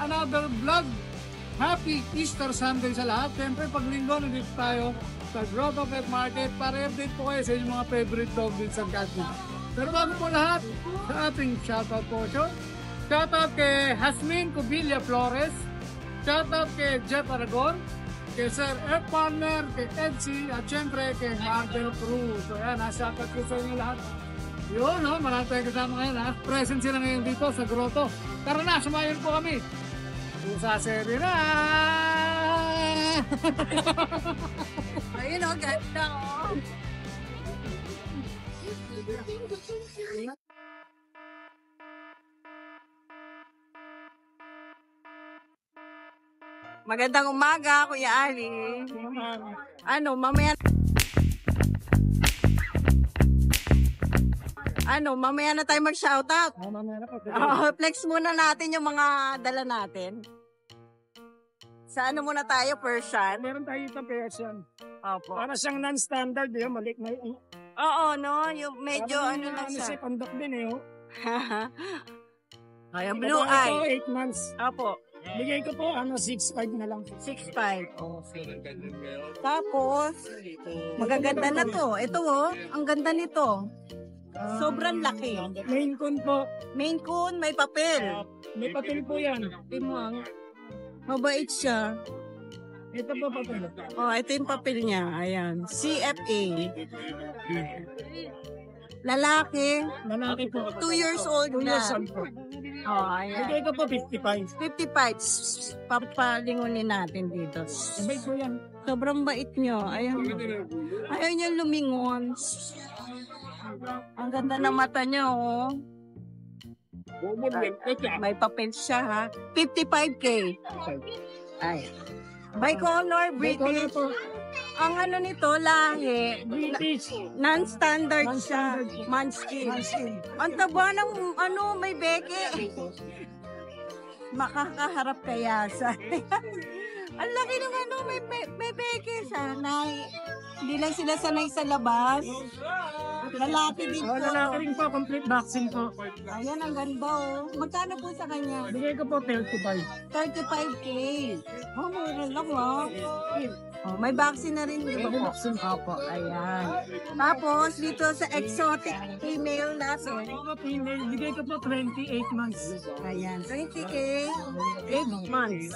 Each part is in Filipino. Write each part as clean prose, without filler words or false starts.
another vlog. Happy Easter Sunday sa lahat. Siyempre, pag linggo, nandito tayo sa Grotto Pet Market para update po kayo sa inyong mga favorite dog breeds and cat breeds. Pero bago po lahat, sa ating shoutout po show. Shoutout kay Hasmin Cubilla Flores. Shoutout kay Jeff Aragon. Kay Sir F. Partner, kay Edsy, at syempre kay Marvel Cruz. So yan, shoutout ko sa inyo lahat. Yun, no? Marami tayong kasama ngayon, ha? Present sila ngayon dito sa Grotto. Tara na, sumayon po kami. Sa seri na! Ayun o, ganda o. Magandang umaga, Kuya Ali. Mamaya na tayo mag-shoutout. Flex muna natin yung mga dala natin. Sa ano muna tayo, Persian? Meron tayo itong Persian. Opo. Para siyang non-standard, yun, malik na yun. Oo, no? Yung medyo Parang ano lang siya. siya. Pandok din eh. Ayan, blue Ito, eye. 8 months. Opo. Bigay ko po, 6.5 na lang. 6'5". Tapos, magaganda na to. Ito oh, ang ganda nito. Sobrang laki. Main Coon po. Main Coon, may papel. May papel po yan. Timang. Mabait siya. Ito po papel. Oh, ito yung papel niya. Ayan. CFA. Lalaki. Lalaki po. 2 years old 2 na. years old po. Oh, ayan. Bigay ko po 55. 55. Papalingunin natin dito. Sabay po yan. Sobrang bait nyo. Ayan. Ayaw niya lumingon. Ang ganda ng mata niya, oh. May papel siya, ha. 55K. Ay. Bicolor, British. po. Ang ano nito, lahi. British. Non-standard siya. Non-standard. Munchkin. Munchkin. Ang taba ng, may beke. Makakaharap kaya sa... Ang laki ng may beke siya. Hindi lang sila sanay sa labas. Lalaki din po. Lalaki rin po, complete vaccine po. Ayan, ang ganda oh. Magkano po sa kanya? Bigay ko po 35. 35K. Oh, mura lang oh. Oh, may vaccine na rin, di ba po? Vaccine. Opo, ayan. Tapos, dito sa exotic female natin. Female, bigay ko po 28 months. Ayan, 20K, 8 months.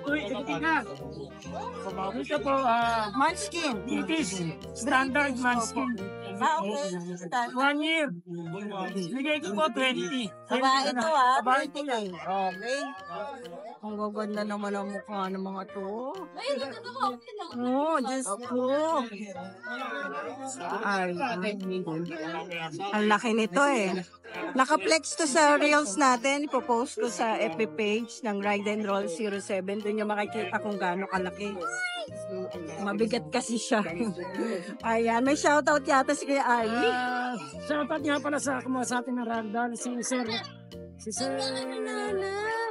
Uy, ito na. Dito po, Munchkin. British. Standard Munchkin. Okay. 1 year. Bigay ko po 20. Babae ito Babae 20K. Okay. Ang gaganda naman ang mukha ng mga to. Oh, Diyos ko. Ay, ang laki nito eh. Naka-flex to sa reels natin. Ipopost ko sa FB page ng Ride and Roll 07. Doon nyo makikita kung gaano kalaki. Mabigat kasi siya. Ayan, may shoutout yata si Kuya Ali. Shoutout nga pala sa kumuha sa atin ng ragdoll, si Sir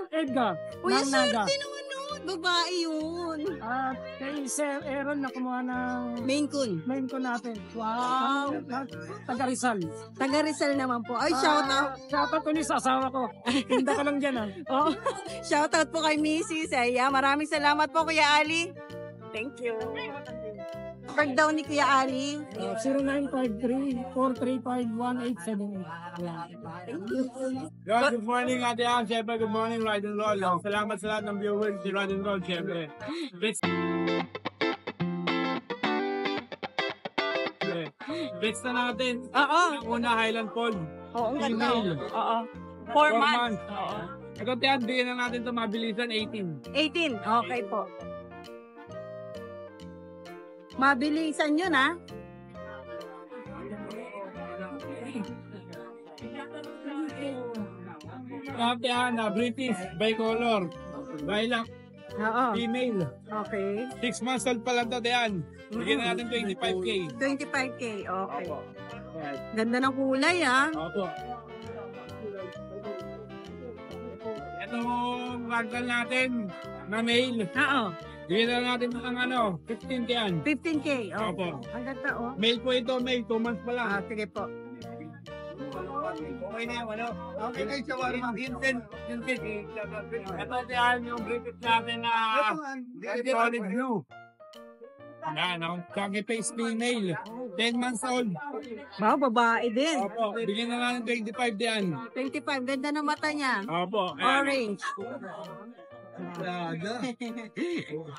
Edgar. Kuya ng Sir, Naga. naman nun. Babae yun. At kay Sir Aaron na kumuha ng Main Coon. main ko natin. Wow. Taga Rizal. Taga Rizal naman po. Ay, shoutout. Shoutout ko ni sa asawa ko. Tinda ka lang dyan Oh, shoutout po kay Mrs. Aya. Maraming salamat po, Kuya Ali. Thank you. Breakdown ni Kuya Ali. 0953-435-1878. Good morning, Ate Ann. Siyempre, good morning, Ride and Roll. Salamat sa lahat ng viewers si Ride and Roll, siyempre. Bits na natin. Oo. Una, Highland Fold. Oo, ang ganda. Female. Oo. 4 4 months. months. Ito, Tiyan, bigyan na natin ito mabilisan, 18. 18. Okay po. Mabilisan yun, ha? Ate Ann, British, bicolor, lilac, Oo. female. Okay. 6 months old pa lang ito, Tiyan. Bigyan na natin 25K. 25K. Okay. Ganda ng kulay, ha? Opo. Itong ragdoll natin na male. Oo. Bigyan na natin ng 15 yan. 15K. Opo. Ang ganda, oh. Male po ito, male. 2 months pa lang. Sige po. Okay na yung ano. Okay na yung shawarma. Vincent. Ito yung British natin na solid blue. Yan, ang Chunky Face female. 10 months old. Wow, babae din. Opo, bigyan na lang ng 25 diyan. 25, ganda ng mata niya. Opo. Orange. Lada.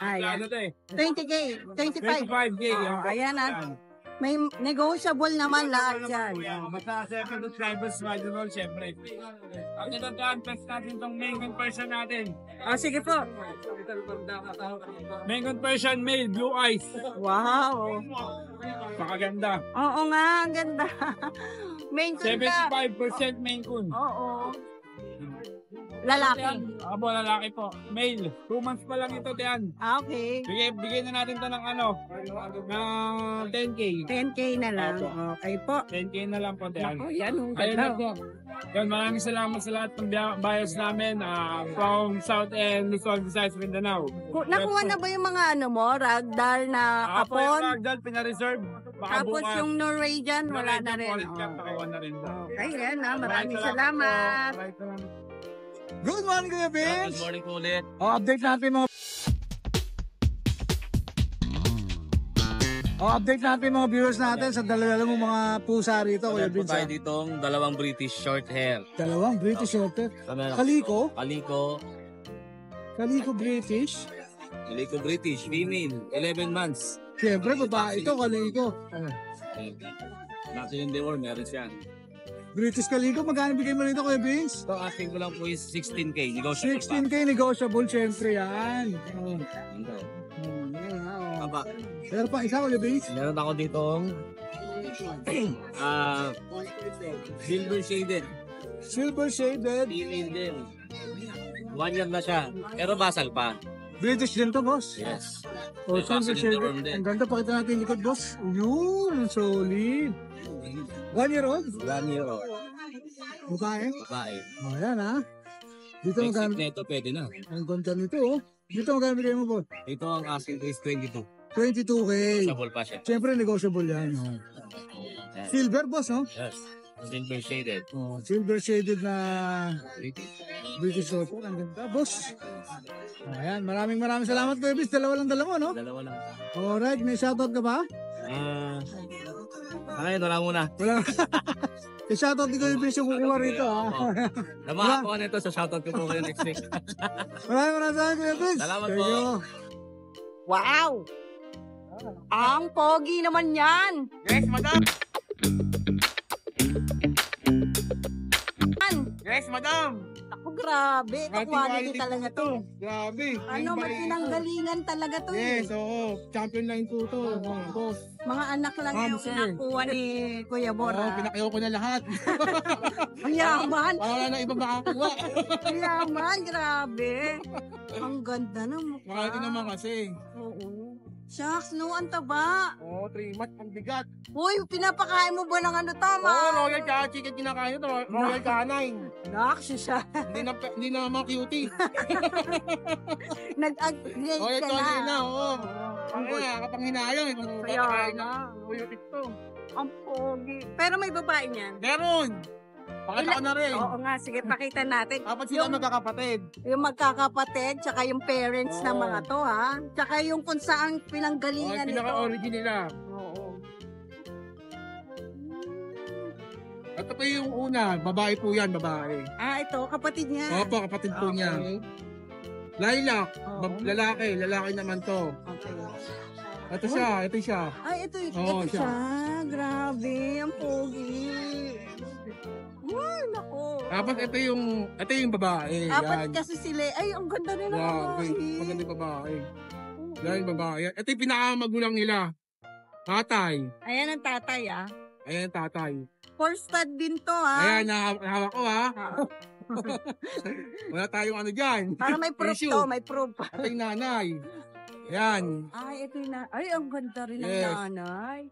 Ayan. Lada to eh. 20K, 25. 25K. Oh, ayan may negotiable naman lahat yan. Basta second subscribers, Radinol, syempre. Ang natataan, test natin itong main conversion natin. Sige po. Main conversion male, blue eyes. Wow. Pakaganda. Oo nga, ang ganda. Main kun ka. 75% main kun. Oo. Lalaki. Abo, lalaki po. Male. 2 months pa lang ito, Tian. Okay. Bigyan na natin ito ng ano, ng 10K. 10K na lang. Okay po. 10K na lang po, Tian. Oh, yan. Ang Ayun na ganda. po. Yun, maraming salamat sa lahat ng buyers namin from South and Luzon, Visayas, Mindanao. Nakuha na ba yung mga ano mo? Ragdoll na Apo yung kapon? Ragdoll, pina-reserve. Baka Tapos bukas. yung Norwegian, wala na rin. Quality cap, nakuha na rin po. Okay, yan ha. Maraming salamat. Good morning, Kuya Vince. Good morning po ulit. Update natin mga viewers natin sa dalawa mong mga pusa rito, Kuya Meron po Vince. tayo ditong dalawang British short hair. Dalawang British Shorter. Kaliko. Kaliko British. Kaliko British, female, 11 months. Siyempre, babae ito, Kaliko. Natin yung deworm, meron siya. British Kaliko, magkano bigay mo rito, Kuya Vince? So, asking ko lang po is 16K. Negotiable 16K negotiable, siyempre yan. Aba, Pero pa isa, Kuya Vince. meron ako ditong silver shaded. Silver shaded. Female din. 1 year na siya. Pero basal pa. British din to, boss. Yes. O, May silver vaccine shaded. deworm din. Ang ganda, pakita natin yung likod, boss. Yun, solid. 1 year old? 1 year old. Babae. Babae. O, yan ha. Dito Next magkano. week na ito, pwede na. Ang ganda nito, oh. Dito magkano bigay mo, boss? Ito ang asking is 22. 22K. Negotiable pa siya. Siyempre, negotiable yan. Oh. Yes. Silver, boss, no? Yes. Silver shaded. Oh, silver shaded na British. British short. Ang ganda, boss. Ayan, maraming salamat, Kuya Vince. Dalawa mo, no? Dalawa lang. Alright, may shoutout ka ba? Ayun, wala muna. Wala. I-shoutout ni Kuya Vince yung kukuha rito, ha? Namaha ko nito sa shoutout ko po kayo next week. Maraming salamat, Kuya Vince. Salamat Thank po. you. Wow! Ang pogi naman yan! Yes, madam! Yes, madam! Ako, grabe. Ito quality talaga to. Grabe. Ano, pinanggalingan talaga to Yes, eh. oo. Champion line po to. Boss. Mga anak lang Ma'am, yung sir. nakuha ni Kuya Oo, Bora. pinakayo ko na lahat. Ang yaman! Wala na iba makakuha. Ang yaman, grabe. Ang ganda ng mukha. Makati naman kasi. Oo. Shucks, no, ang taba. Oo, 3 months, ang bigat. Uy, pinapakain mo ba ng ano tama? Oo, royal ka chicken kinakain ito. Royal canine. Nakakasya siya. Hindi na mga cutie. Nag-upgrade Royal ka canine na, na. oo. Ang kapang hinayang. Kaya Kaya nga. Royal to. Ang pogi. Pero may babae niyan. Meron. Pakita ko na rin. Oo nga, sige, pakita natin. Apat sila magkakapatid. Yung magkakapatid, tsaka yung parents ng Oo. mga to, ha? Tsaka yung kung saan Oh, pinanggalingan nito. pinaka-origin nila. Oo. Ito pa yung una. Babae po yan, babae. Ah, ito, kapatid niya. Opo, kapatid po niya. Okay. Lilac. Oo. Lalaki naman to. Okay. Ito siya. Ay, ito Oo, siya. Grabe, ang pogi. Uy, naku. Tapos ito yung babae. Apat Yan. kasi sila. Ay, ang ganda rin ng Wow, babae. maganda yung babae. Yan yung babae. Ito yung pinakamagulang nila. Tatay. Ayan ang tatay, ah. Ayan, tatay. Four stud din to, ha? Ayan, nahawak ko ha. Ah, Wala tayong ano dyan. para may proof Tissue. to, may proof. Ito yung nanay. Ayan. Ay, ito yung Ay, ang ganda rin ng Yes. nanay.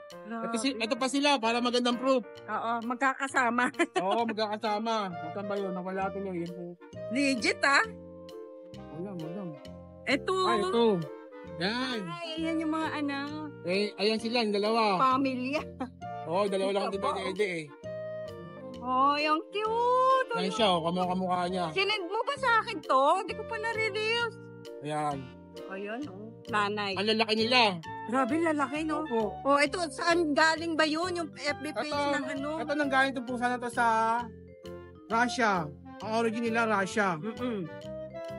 Grabe. Ito pa sila para magandang proof. Oo, magkakasama. Oo, magkakasama. Ito ba yun? Nawala tuloy. Legit, ah. Wala. Ito. Ay, ito. Yan. Ay, yan yung mga anak. Ayan sila, yung dalawa. Pamilya. Oo, dalawa lang din pwede eh. Oh, yung cute. Yan siya, kamukha niya. Sinend mo ba sa akin to? Hindi ko pa nare-reels. Ayan. Ayun, oh. Nanay. Ang lalaki nila. Grabe, lalaki, no? Opo. Oh, ito, saan galing ba yun? Yung FB page Ito, ng ano? ito nang galing itong pusa na to sa Russia. Ang origin nila, Russia. Mm-mm.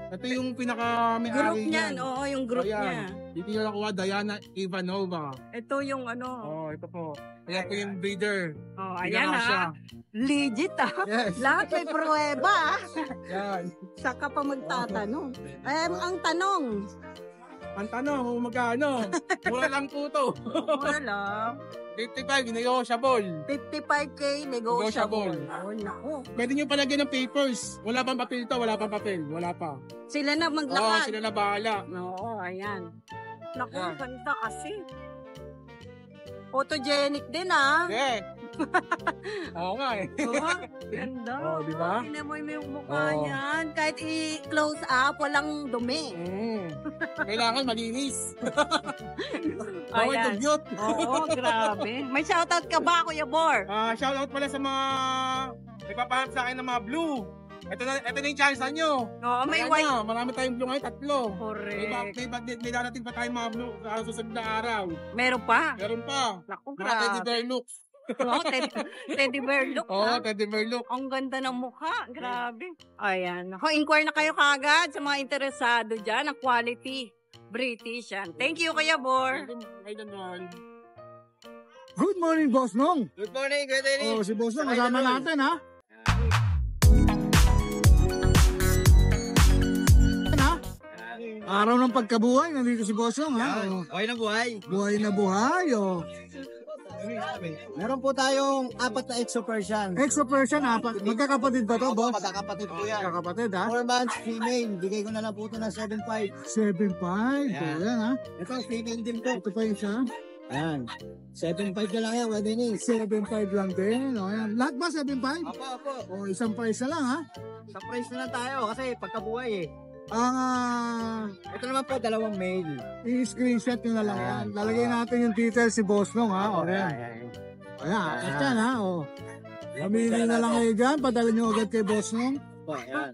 Ito yung pinaka-may-ari Group niyan, oo, yung group Ayan. niya. Dito yung nakuha, Diana Ivanova. Ito yung ano. Oh, ito po. Kaya ito yung breeder. Oh, Taga ayan Russia. ha. Legit ah. Yes. Lahat may pruweba ah. Yan. Saka pa magtatanong. Ang tanong. Ang tanong, kung magkano? Mura lang po to. Mura lang. 55, negotiable. 55K negotiable. Negotiable. Oh, naku. Pwede nyo palagyan ng papers. Wala pang papel to, wala pang papel. Wala pa. Sila na Oo, maglakad. sila na bahala. Oo, ayan. Naku, Yan. ganda kasi. Photogenic din ah. Yeah. Oo nga eh. Oo, ganda. Oh, di ba? Tingnan mo yung mukha Oo. niyan. Kahit i-close up, walang dumi. Kailangan malinis. Bawal Ayan. dugyot. Oo, grabe. May shoutout ka ba, Kuya Bor? Shoutout pala sa mga nagpapahanap sa akin ng mga blue. Ito na yung chance nyo. Oo, may Ayan white. na, marami tayong blue ngayon, 3. Correct. May darating pa tayong mga blue sa susunod na araw. Meron pa. Meron pa. Naku, Mga teddy grabe. bear looks. Oo, teddy bear look. Oo, ah. teddy bear look. Ang ganda ng mukha. Grabe. Ayan. Ako, inquire na kayo kagad sa mga interesado dyan ng quality British yan. Thank you, Kuya Bor. Good morning, Boss Nong. Good morning, good morning. Oh, si Boss Nong, kasama natin, ha? Araw ng pagkabuhay, nandito si Boss Nong, ha? Oh, Okay na buhay. buhay na buhay, oh. Meron po tayong 4 na exo Persian. Extra person, apat. Magkakapatid ba to, Boss? Magkakapatid po yan. Magkakapatid, ha? 4 months female. Bigay ko na lang po ito ng 7.5. 7.5. Yan. Ayan, ha? Ito, female din po. Ito pa yung isa. Ayan. 7.5 na lang yan, Kuya Dennis. 7.5 lang din. O, ayan. Lahat ba 7.5? Opo. O, isang price na lang, ha? Sa price na lang tayo kasi pagkabuhay eh. Ang Ito naman po, 2 male. i-screenshot nyo na lang yan. Lalagay natin yung details si Boss Nong, ha? O, ayan. Ayan, akat yan, ha? O. Pamili na lang kayo dyan. Padala nyo agad kay Boss Nong. Opo, ayan.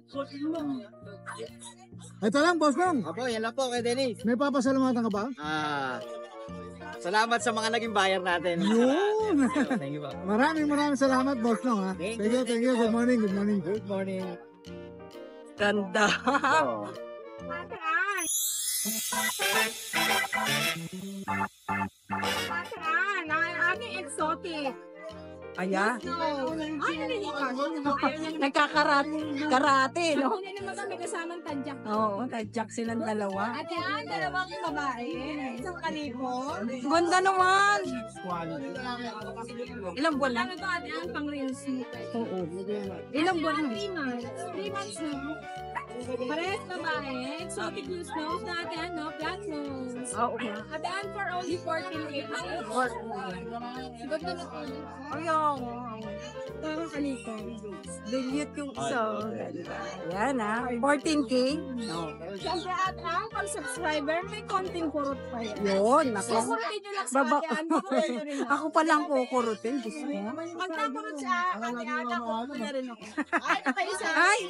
Ito lang, Boss Nong. Opo, yan lang po, Kuya Dennis. May papasalamatan ka ba? Salamat sa mga naging buyer natin. Yun! Thank you po. maraming salamat, Boss Nong, ha? Thank Thank you. Good morning. Good morning. Ganda. Ating exotic. Ayan. Ay, Nagkakarate, no? Hindi naman kami kasamang tadyak. Oo, tadyak silang dalawa. At yan, dalawang babae. Isang kalibo. Ganda naman. Ilang buwan lang? Ano to, ate, ang pang reels nito. Oo. Ilang buwan lang? 3 months. 3 months na. Parehas babae. Exotic loose nose na ate, ano, black nose. Oo. At yan, for only 14K. Ganda na to. Ayaw. Parang kaliko. Dilute yung isa. Ayan, ha? 14K? Siyempre, ate, pag subscriber, may konting kurot pa yan. Yun, naku. Kukurutin nyo lang sa Baba. ate, ano, kukurutin nyo. Ako palang kukurutin. Gusto mo? Magtakurot sa ate, ate, kukurutin na rin ako. Ay, nakaisa. Ay,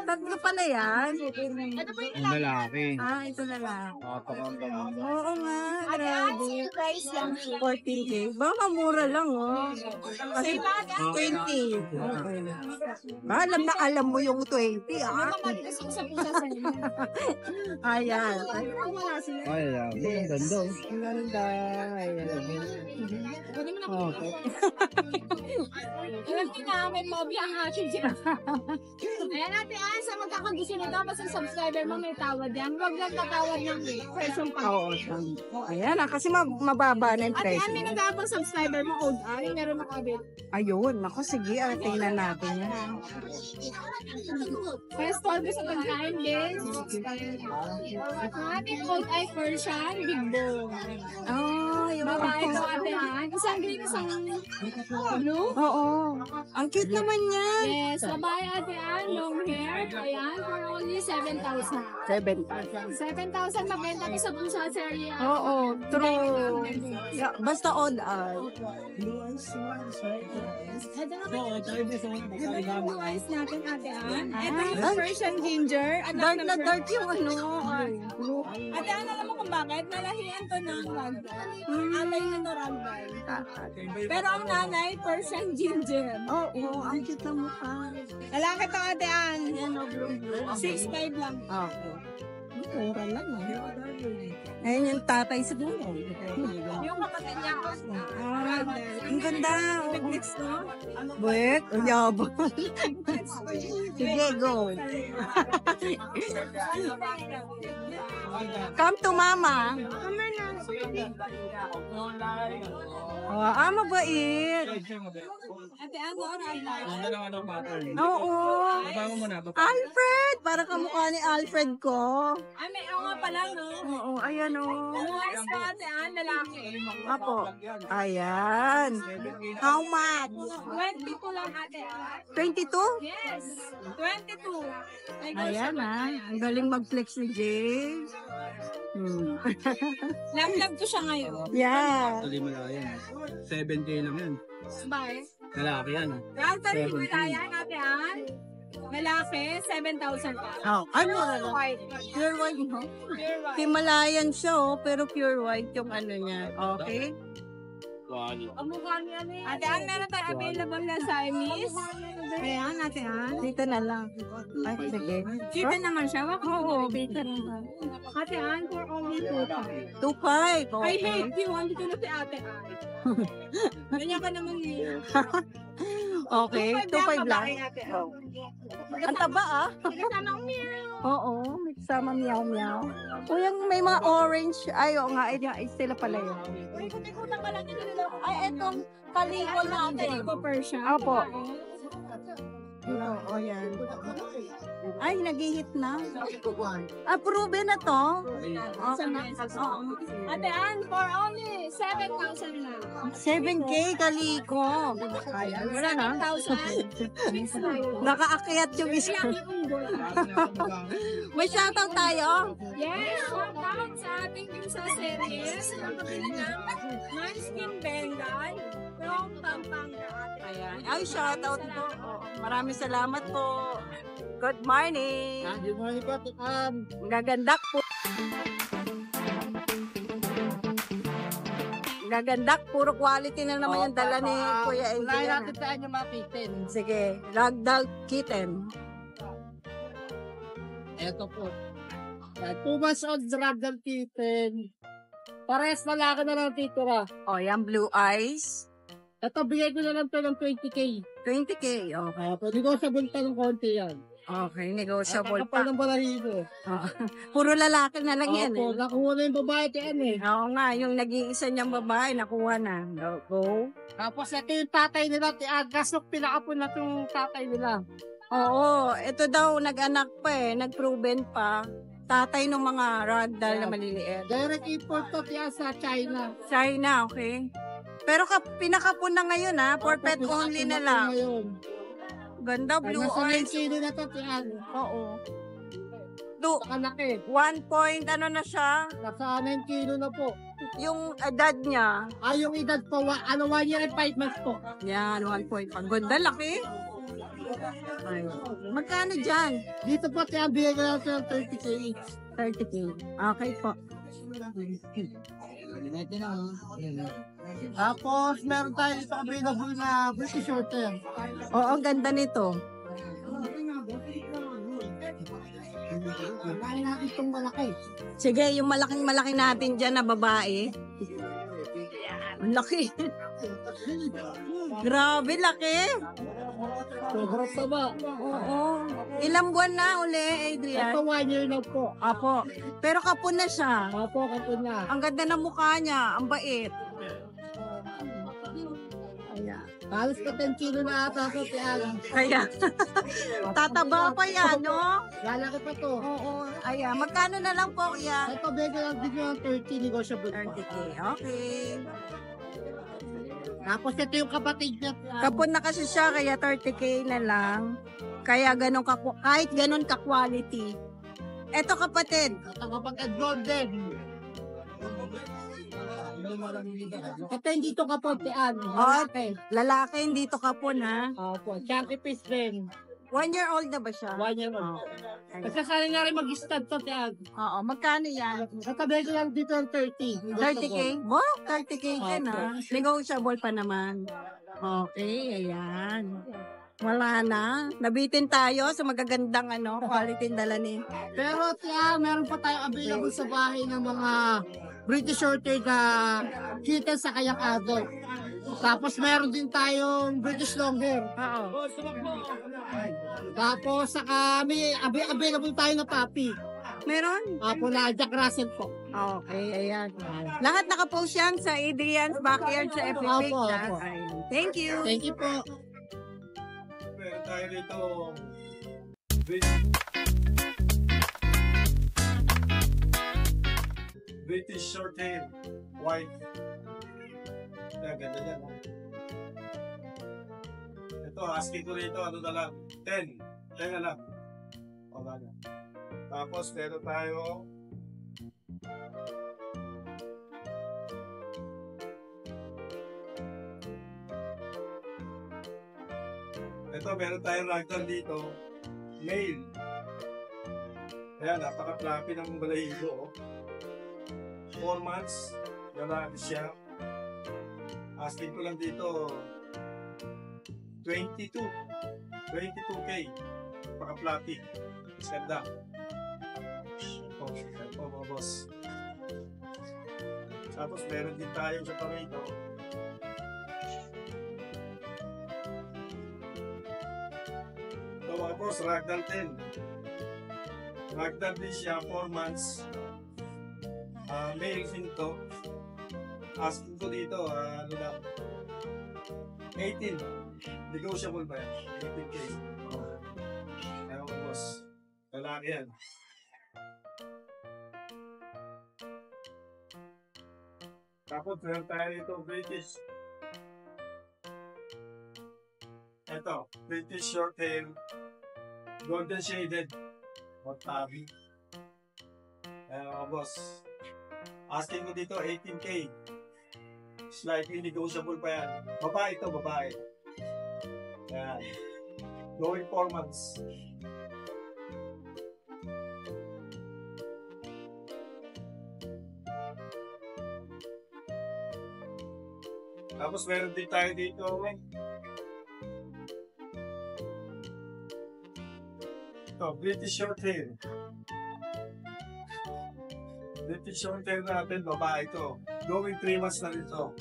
tatlo pala yan. Ito po yung Lalaki. Ito na lang. Napakaganda. Oo nga, ate, grabe. ate, price lang. 14K. Baka mura lang, oh. Kasi Same ate, 20. Alam mo yung 20, ah. magkasing sa pusa sa inyo. Ayan. Wala sila. Ay, ang ganda. Ang ganda. Pwede mo na alam niyo na, may phobia ang akin dyan. Ayan ate, sa magkakagusto nito, basta subscriber mo may tawad yan. Huwag lang tatawad ng person pa. Oo. Ayan, kasi mababa na yung Ate, presyo. may nagabang subscriber mo, old ay, meron makabit. Ayun, ako sige, tingnan natin yan. Kaya store ko sa pagkain, guys. Ate, old eye Persian, big bone. Oh, yung Babae Ito ate Ann. Isang green, isang blue. Oo. Ang cute naman yan. Yes, babae ate Ann, long hair. Ayan, for only 7,000. 7,000 mabenta ko sa Pusa Serie. Oo, true. Yeah, basta odd eye. Ito na yung blue eyes natin ate Ann. Ito yung Persian ginger. Dark na dark yung ano. Ate Ann, alam mo kung bakit? Nalahian to ng ragdoll. Alay na to ragdoll. Pero ang nanay, Persian ginger. Oo, ang cute na mukha. Lalaki to ate Ann. 6'5 lang. Okay. Mura lang. Ayun yung tatay siguro. Yung kapatid niya. Ang ganda. Next to? Buwek? Ang yabang. Sige, go. Come to mama. Mabait. Ate Ann, ragdoll. Oo. Alfred! Para kamukha ni Alfred ko. Ay, may nga pala, no? Oo, ayan o. Blue eyes to ate Ann, lalaki. Apo. Ayan. How much? 22 lang ate Ann. 22? Yes, 22. Ayan Ang galing mag-flex ni Jay. Lamlag ko siya ngayon. Yeah. Tuloy mo lang yan. 7K lang yan. Bye. Lalaki yan. Ragdoll Himalayan ate Ann. Lalaki, 7,000 pa. Oh, ano? White. Pure white, no? Pure white. Himalayan siya, pero pure white yung ano niya. Okay? Ang mukha niya ni ate Ann, meron tayo available na Siamese. Ayan, ate Ann. Dito na lang. Ay, sige. Kita naman siya. Oo, kita naman. Ate Ann, for only 2,500. 2.5. I hate you. Andito na si ate Ann. Ganyan ka naman niya. Okay, 2.5 lang. Ang taba ah. Kasama ang meow. Oo, may kasama meow-meow. O yung may mga orange. Ay, oo nga, ay sila pala yun. Ikot-ikutan ka lang dito nila. Ay, etong kaliko natin. Ito Persian. Opo. Oo, yan. Ay, nag-hit na. Approve na to. Ate Ann, for only 7,000 lang. 7K kaliko. Ayan, wala na. 7,000. Nakaakyat yung isa. May shoutout tayo. Yes, shout out sa ating Pusa Series. Pagkabili ng Manskin Bengal from Pampanga. Ayan. Ay, shoutout po. Maraming salamat po. Good morning. Good morning po, Tikan. Gagandak po. Gagandak, puro quality na naman yung dala ni Kuya Unahin Adrian. natin saan yung mga kitten. Sige, ragdoll kitten. Ito po. 2 months old ragdoll kitten. Pares malaki na lang titira. O, yan, blue eyes. Ito, bigay ko na lang to ng 20K. 20K, okay. Pwede ko sabon pa ng konti yan. Okay, negotiable Kapal pa. ng balahibo. Puro lalaki na lang yan Opo, eh. nakuha na yung babae yan eh. Oo nga, yung nag-iisa niyang babae, nakuha na. Go. Tapos ito yung tatay nila, gasok pinakapon na itong tatay nila. Oo, ito daw, nag-anak pa eh, nag-proven pa. Tatay ng mga ragdoll na maliliit. Direct import to tiyan sa China. China, okay. Pero pinakapon na ngayon ha, for pet only na lang. Ngayon. Ganda, blue Nasa 9 eyes. kilo na to tiyan. Oo. Nakalaki. 1 point, ano na siya? Nasa 9 kilo na po. Yung edad niya. Yung edad po, 1 year and 5 months po. Yan, 1 point. Ang ganda, laki. Ay. Magkano dyan? Dito po tiyan, bigay ko lang ito ng 30K. 30K. Okay po. Tapos, meron tayo dito available na British Shorter. Oo, ang ganda nito. Kaya natin itong malaki. Sige, yung malaking-malaki natin dyan na babae. Ang laki. Grabe, laki. Sobrang taba. Oo. Ilang buwan na uli, Adrian? Ito 1 year na po. Apo. Pero kapon na siya. Apo, kapon na. Ang ganda ng mukha niya. Ang bait. Ayan. Halos pa 10 kilo na ata ito, Tiago. Kaya, tataba pa yan, no? Lalaki pa to. Oo, ayan. Magkano na lang po yan? Ito, bigyan lang din yung 30 negotiable pa. 30K, okay. Tapos ito yung kapatid niya. Kapon na kasi siya, kaya 30K na lang. Kaya ganun kahit ganun ka-quality. Eto kapatid, Ito kapatid golden. Ito hindi to kapatid. Okay. lalaki, hindi to kapon ha. Opo, chunky fish din. 1 year old na ba siya? 1 year old. Kasasali na rin mag-stud to, Tiago. Oo, magkano yan? Katabi ko lang dito ang 30. 30K? Bo, 30K din ha. Negotiable pa naman. Okay, ayan. Wala na. Nabitin tayo sa magagandang quality dala ni. Pero Tiago, meron pa tayong available sa bahay ng mga British Shorthair na kitten sa kayak adult. Tapos meron din tayong British Longhair. Oo. Tapos saka may available tayo na puppy. Meron? Apo na Jack Russell po. Okay, ayan. Lahat nakapost yan sa Adrian's Backyard sa FB page. Opo, ha? opo. Ayan. Thank you. Thank you po. Meron tayo dito. British Shorthair. White. Ganda yan. Ito, asking ko rito, ano na lang? 10. 10 na lang. Wala na. Tapos, meron tayo ito, meron tayong ragdoll dito. Male. Ayan, napaka-fluffy ng balahibo. 4 months. Lalaki siya. Asking ko lang dito 22K. Napaka-fluffy. Ganda. Ito mga boss. Tapos meron din tayo sa parito. Ito mga boss, ragdoll 10. Ragdoll din siya, 4 months. Male din to. Asking ko dito, ano lang, 18. Negotiable ba yan? 18K. Ayaw ko boss. Lalaki yan. Tapos meron tayo dito British. Ito, British Shorthair. Golden shaded. What tabi. Ayaw ko boss. Asking ko dito 18K. Slightly negotiable pa yan. Babae ito, babae. Ayan. Going 4 months. Tapos meron din tayo dito. Ito, British Shorthair. British Shorthair natin, babae ito. Going 3 months na rin ito.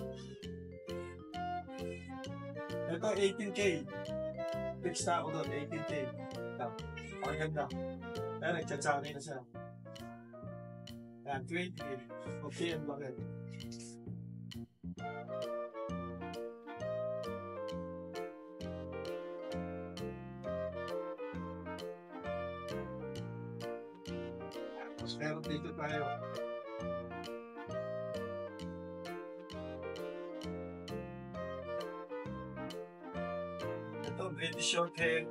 Ito, 18K. Fixed na ako doon, 18K. Ito, pakaganda. Ayan, nagtsatsari na siya. Ayan, 20K. Okay, ang bakit. Tapos meron dito tayo. Ito, British Shorthair.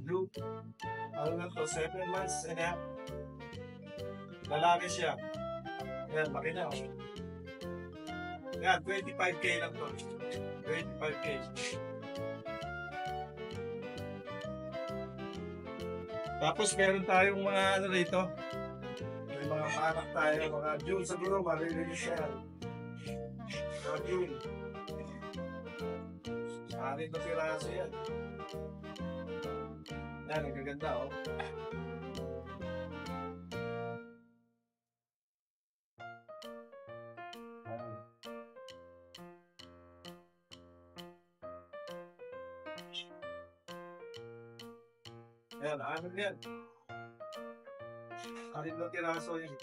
Blue. Ano na to, 7 months and a half. Lalaki siya. Ayan, laki na. Ayan, 25K lang to. 25K. Tapos meron tayong mga ano rito. May mga anak tayo, mga June siguro, maririnig siya. Mga June. Anin na piraso yan. Yan, ang gaganda oh. Ayan, ano yan? Anin na piraso yan.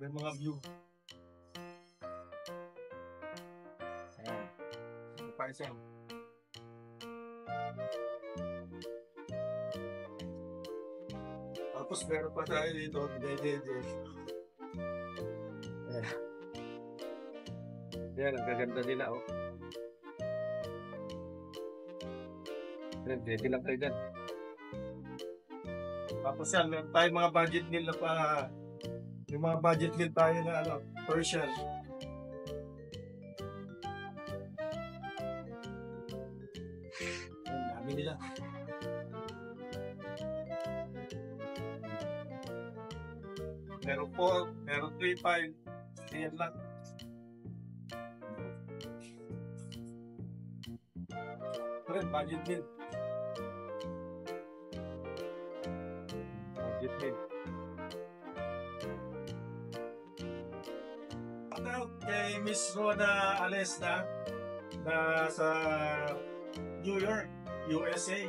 May mga blue. Ayan. isa. Tapos meron pa tayo dito, dede. Yan, ang gaganda nila, oh. Pwede lang kayo dyan. Tapos yan, meron tayong mga budget meal na pa, yung mga budget meal tayo na ano, Persian. Yan, dami nila. Meron 4, meron 3, 5. Yan lang. Ito rin, budget meal. Budget meal. Shoutout kay Miss Rona Alesna na sa New York, USA.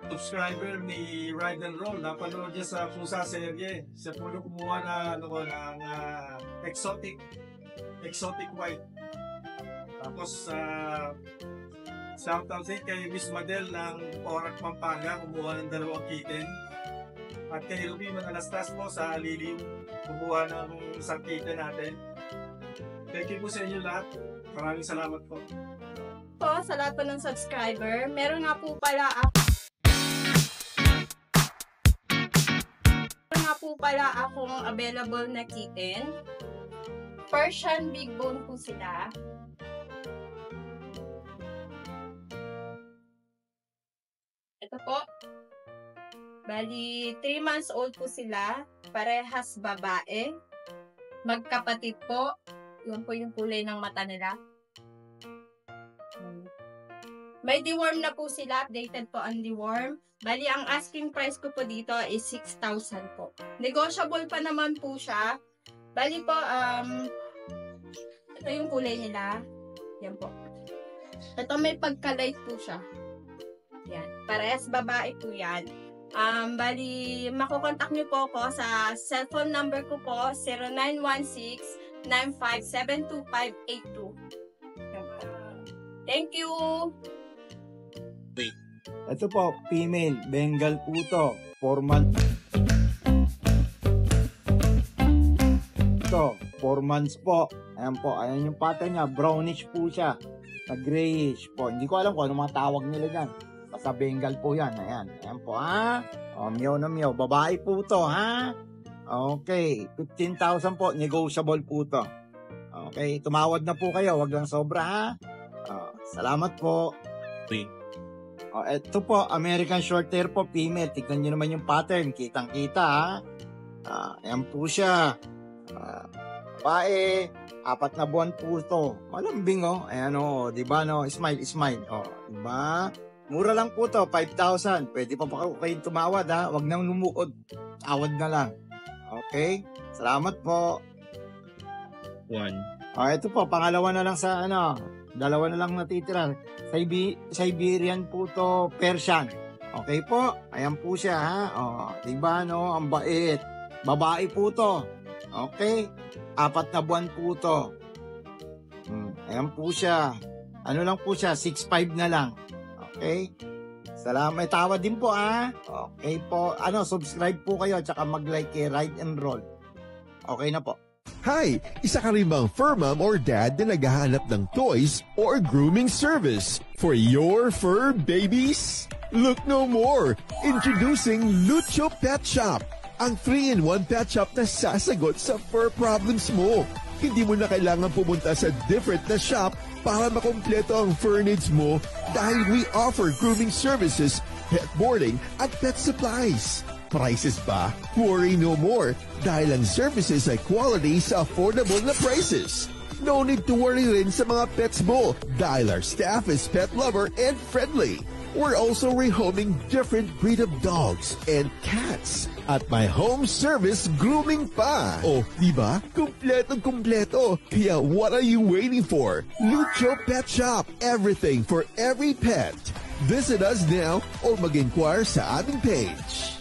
Subscriber ni Ride and Roll. Napanood niya sa Pusa Serye. Siya po yung kumuha na ng exotic white. Tapos shoutout din kay Miss Madel ng Porac, Pampanga. Kumuha ng 2 kitten. At kay Ruby Manalastas po sa Liliw. Kumuha ng isang kitten natin. Thank you po sa inyo lahat. Maraming salamat po. Po, sa lahat po ng subscriber, meron nga po pala akong available na kitten. Persian Big Bone po sila. Ito po. Bali, 3 months old po sila. Parehas babae. Magkapatid po. Yun po yung kulay ng mata nila. May deworm na po sila. Updated po ang deworm. Bali, ang asking price ko po dito is 6,000 po. Negotiable pa naman po siya. Bali po, ito yung kulay nila. Yan po. Ito may pagka-light po siya. Yan. Parehas babae po yan. Bali, makukontak niyo po ako sa cellphone number ko po, 0916-9572582. Thank you! Ito po, female, Bengal Puto, 4 months. Ito, 4 months po. Ayan po, ayan yung pattern niya, brownish po siya. Na grayish po. Hindi ko alam kung ano mga tawag nila dyan. Basta Bengal po yan. Ayan, ayan po, ha? O, meow na meow. Babae po to, ha? Okay, 15,000 po, negotiable po to. Okay, tumawad na po kayo, wag lang sobra, ha? O, salamat po. Oh, ito po, American Shorthair po, female. Tignan nyo naman yung pattern. Kitang-kita, ha? Ayan po siya. Babae, 4 na buwan po ito. Malambing, oh. Ayan, oh. Diba, no? Smile, smile. Oh, diba? Mura lang po to, 5,000. Pwede pa kayo tumawad, ha? Huwag nang lumukod. Tawad na lang. Okay? Salamat po. 1. Oh, ito po, pangalawa na lang sa, dalawa na lang natitira. Siberian po to, Persian. Okay po, ayan po siya, ha? Oh, diba, no? Ang bait. Babae po to. Okay? 4 na buwan po to. Ayan po siya. Ano lang po siya, 6'5" na lang. Okay? Salamat. May tawad din po, ha? Okay po. Subscribe po kayo, tsaka mag-like kay Ride and Roll. Okay na po. Hi! Isa ka rin bang fur mom or dad na naghahanap ng toys or grooming service for your fur babies? Look no more! Introducing Lucho Pet Shop, ang 3-in-1 pet shop na sasagot sa fur problems mo. Hindi mo na kailangan pumunta sa different na shop para makompleto ang fur needs mo dahil we offer grooming services, pet boarding at pet supplies. Prices ba? Worry no more dahil ang services ay quality sa affordable na prices. No need to worry rin sa mga pets mo dahil our staff is pet lover and friendly. We're also rehoming different breed of dogs and cats at my home service grooming pa. Oh, diba? Kumpletong-kumpleto. Kaya what are you waiting for? Lucho Pet Shop. Everything for every pet. Visit us now or mag-inquire sa aming page.